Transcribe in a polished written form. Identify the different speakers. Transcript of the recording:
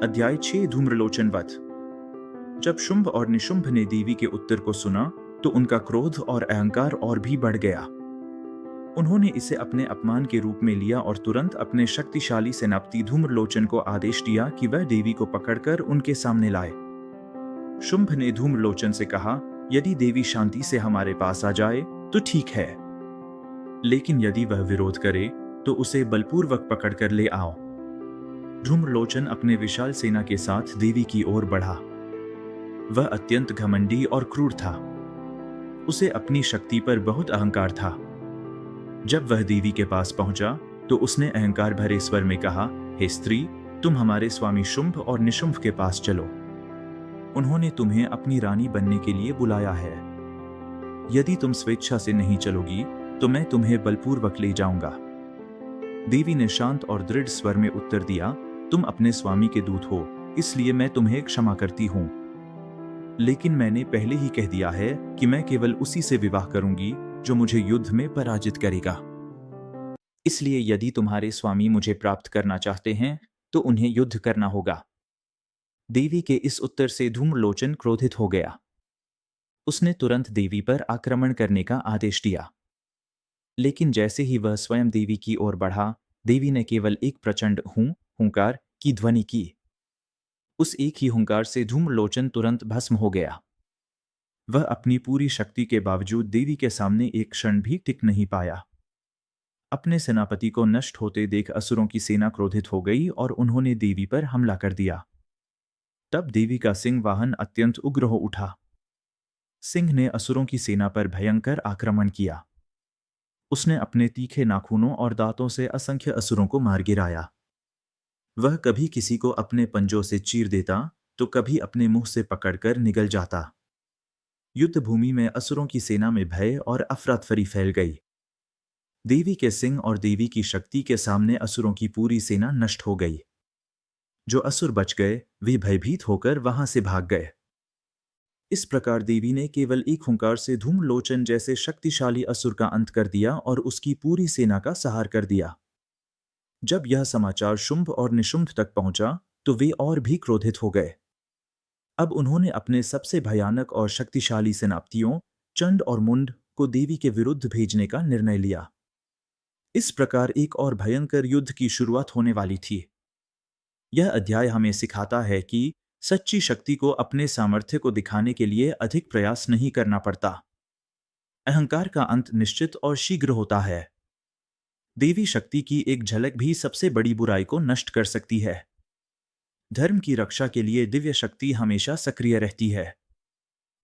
Speaker 1: अध्याय 6 धूम्रलोचन वध। जब शुंभ और निशुंभ ने देवी के उत्तर को सुना तो उनका क्रोध और अहंकार और भी बढ़ गया। उन्होंने इसे अपने अपमान के रूप में लिया और तुरंत अपने शक्तिशाली सेनापति धूम्रलोचन को आदेश दिया कि वह देवी को पकड़कर उनके सामने लाए। शुंभ ने धूम्रलोचन से कहा, यदि देवी शांति से हमारे पास आ जाए तो ठीक है, लेकिन यदि वह विरोध करे तो उसे बलपूर्वक पकड़कर ले आओ। धूम्रलोचन अपने विशाल सेना के साथ देवी की ओर बढ़ा। वह अत्यंत घमंडी और क्रूर था। उसे अपनी शक्ति पर बहुत अहंकार था। जब वह देवी के पास पहुंचा तो उसने अहंकार भरे स्वर में कहा, हे स्त्री, तुम हमारे स्वामी शुंभ और निशुंभ के पास चलो। उन्होंने तुम्हें अपनी रानी बनने के लिए बुलाया है। यदि तुम स्वेच्छा से नहीं चलोगी तो मैं तुम्हें बलपूर्वक ले जाऊंगा। देवी ने शांत और दृढ़ स्वर में उत्तर दिया, तुम अपने स्वामी के दूत हो, इसलिए मैं तुम्हें क्षमा करती हूं। लेकिन मैंने पहले ही कह दिया है कि मैं केवल उसी से विवाह करूंगी जो मुझे युद्ध में पराजित करेगा। इसलिए यदि तुम्हारे स्वामी मुझे प्राप्त करना चाहते हैं तो उन्हें युद्ध करना होगा। देवी के इस उत्तर से धूम्रलोचन क्रोधित हो गया। उसने तुरंत देवी पर आक्रमण करने का आदेश दिया। लेकिन जैसे ही वह स्वयं देवी की ओर बढ़ा, देवी ने केवल एक प्रचंड हुंकार की ध्वनि की। उस एक ही हुंकार से धूम्रलोचन तुरंत भस्म हो गया। वह अपनी पूरी शक्ति के बावजूद देवी के सामने एक क्षण भी टिक नहीं पाया। अपने सेनापति को नष्ट होते देख असुरों की सेना क्रोधित हो गई और उन्होंने देवी पर हमला कर दिया। तब देवी का सिंह वाहन अत्यंत उग्र हो उठा। सिंह ने असुरों की सेना पर भयंकर आक्रमण किया। उसने अपने तीखे नाखूनों और दांतों से असंख्य असुरों को मार गिराया। वह कभी किसी को अपने पंजों से चीर देता तो कभी अपने मुंह से पकड़कर निगल जाता। युद्ध भूमि में असुरों की सेना में भय और अफरातफरी फैल गई। देवी के सिंह और देवी की शक्ति के सामने असुरों की पूरी सेना नष्ट हो गई। जो असुर बच गए वे भयभीत होकर वहां से भाग गए। इस प्रकार देवी ने केवल एक हुंकार से धूम्रलोचन जैसे शक्तिशाली असुर का अंत कर दिया और उसकी पूरी सेना का संहार कर दिया। जब यह समाचार शुंभ और निशुंभ तक पहुंचा तो वे और भी क्रोधित हो गए। अब उन्होंने अपने सबसे भयानक और शक्तिशाली सेनापतियों चंड और मुंड को देवी के विरुद्ध भेजने का निर्णय लिया। इस प्रकार एक और भयंकर युद्ध की शुरुआत होने वाली थी। यह अध्याय हमें सिखाता है कि सच्ची शक्ति को अपने सामर्थ्य को दिखाने के लिए अधिक प्रयास नहीं करना पड़ता। अहंकार का अंत निश्चित और शीघ्र होता है। देवी शक्ति की एक झलक भी सबसे बड़ी बुराई को नष्ट कर सकती है। धर्म की रक्षा के लिए दिव्य शक्ति हमेशा सक्रिय रहती है।